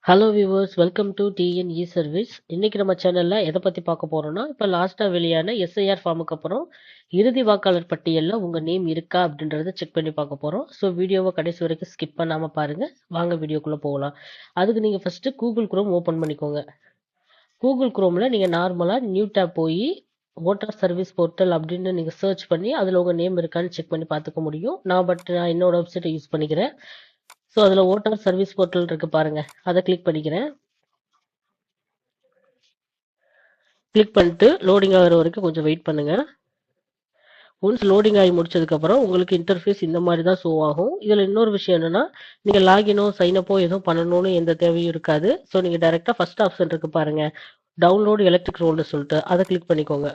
Hello viewers, welcome to TNE service. இன்னைக்கு நம்ம சேனல்ல எதை பத்தி பார்க்க போறோம்னா, இப்போ லாஸ்டா வெளியான எஸ்ஐஆர் ஃபார்முக்கு அப்புறம் இறுதி வாக்காளர் பட்டியல்ல உங்க நேம் இருக்கா அப்படின்றத செக் பண்ணி பார்க்க போறோம். ஸோ வீடியோவை கடைசி வரைக்கும் ஸ்கிப் பண்ணாம பாருங்க. வாங்க வீடியோக்குள்ள போகலாம். அதுக்கு நீங்க ஃபர்ஸ்ட் கூகுள் குரோம் ஓபன் பண்ணிக்கோங்க. கூகுள் குரோம்ல நீங்க நார்மலா நியூ டேப் போய் ஓட்டர் சர்வீஸ் போர்ட்டல் அப்படின்னு நீங்க சர்ச் பண்ணி அதுல உங்க நேம் இருக்கான்னு செக் பண்ணி பார்த்துக்க முடியும். நான் என்னோட வெப்சைட்டை யூஸ் பண்ணிக்கிறேன். ஸோ அதில் ஓட்டர் சர்வீஸ் போர்ட்டல் இருக்கு பாருங்க, அதை கிளிக் பண்ணிக்கிறேன். கிளிக் பண்ணிட்டு லோடிங் ஆகிற வரைக்கும் கொஞ்சம் வெயிட் பண்ணுங்க. ஒன்ஸ் லோடிங் ஆகி முடிச்சதுக்கப்புறம் உங்களுக்கு இன்டர்ஃபேஸ் இந்த மாதிரி தான் ஷோ ஆகும். இதில் இன்னொரு விஷயம் என்னன்னா, நீங்கள் லாகினோ சைனப்போ எதுவும் பண்ணணும்னு எந்த தேவையும் இருக்காது. ஸோ நீங்கள் டைரெக்டாக ஃபர்ஸ்ட் ஆப்ஷன் இருக்கு பாருங்க, டவுன்லோடு எலக்ட்ரிக் ரோல்னு சொல்லிட்டு, அதை கிளிக் பண்ணிக்கோங்க.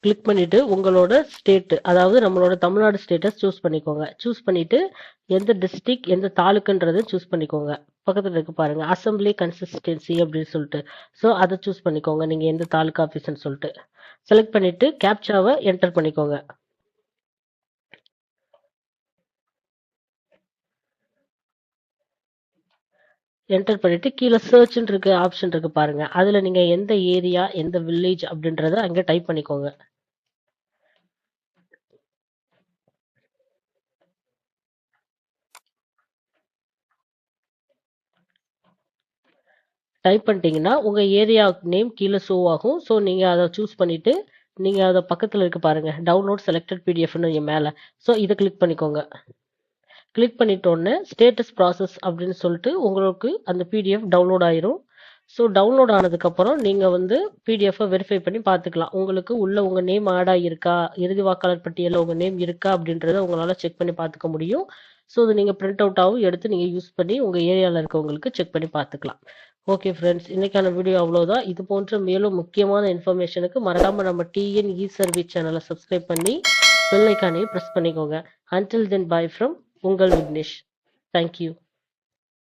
கிளிக் பண்ணிட்டு உங்களோட ஸ்டேட், அதாவது நம்மளோட தமிழ்நாடு ஸ்டேட்டஸ் சூஸ் பண்ணிக்கோங்க. சூஸ் பண்ணிட்டு எந்த டிஸ்ட்ரிக்ட் எந்த தாலுக்குன்றதை சூஸ் பண்ணிக்கோங்க. பக்கத்துல இருக்கு பாருங்க அசம்பிளி கன்சிஸ்டன்சி அப்படின்னு சொல்லிட்டு. ஸோ அதை சூஸ் பண்ணிக்கோங்க, நீங்க எந்த தாலுக்கா ஆஃபீஸ்ன்னு சொல்லிட்டு செலக்ட் பண்ணிட்டு கேப்சாவை என்டர் பண்ணிக்கோங்க. என்டர் பண்ணிட்டு கீழே சர்ச்ன்னு இருக்கு ஆப்ஷன் இருக்கு பாருங்க, அதுல நீங்க எந்த ஏரியா எந்த வில்லேஜ் அப்படின்றத அங்க டைப் பண்ணிக்கோங்க. டைப் பண்ணிட்டீங்கன்னா உங்க ஏரியா நேம் கீழே ஷோ ஆகும். ஸோ நீங்க அதை சூஸ் பண்ணிட்டு நீங்க அதை பக்கத்துல இருக்கு பாருங்க டவுன்லோட் செலக்டட் பிடிஎஃப்னு மேல. ஸோ இதை கிளிக் பண்ணிக்கோங்க. கிளிக் பண்ணிட்டோன்னே ஸ்டேட்டஸ் ப்ராசஸ் அப்படின்னு சொல்லிட்டு உங்களுக்கு அந்த பிடிஎஃப் டவுன்லோட் ஆயிரும். ஸோ டவுன்லோட் ஆனதுக்கப்புறம் நீங்கள் வந்து பிடிஎஃபை வெரிஃபை பண்ணி பார்த்துக்கலாம். உங்களுக்கு உள்ள உங்கள் நேம் ஆட் ஆகியிருக்கா, இறுதி வாக்காளர் பட்டியலில் உங்கள் நேம் இருக்கா அப்படின்றத உங்களால் செக் பண்ணி பார்த்துக்க முடியும். ஸோ இது நீங்கள் பிரிண்ட் அவுட்டாகவும் எடுத்து நீங்கள் யூஸ் பண்ணி உங்கள் ஏரியாவில் இருக்கவங்களுக்கு செக் பண்ணி பார்த்துக்கலாம். ஓகே ஃப்ரெண்ட்ஸ், இன்னைக்கான வீடியோ அவ்வளோதான். இது போன்ற மேலும் முக்கியமான இன்ஃபர்மேஷனுக்கு மறக்காமல் நம்ம டிஎன்இ சர்வீஸ் சேனலை சப்ஸ்கிரைப் பண்ணி பெல் ஐக்கானையும் ப்ரெஸ் பண்ணிக்கோங்க. அன்டில் தென் பை ஃப்ரம் உங்கள் விக்னேஷ். தேங்க்யூ.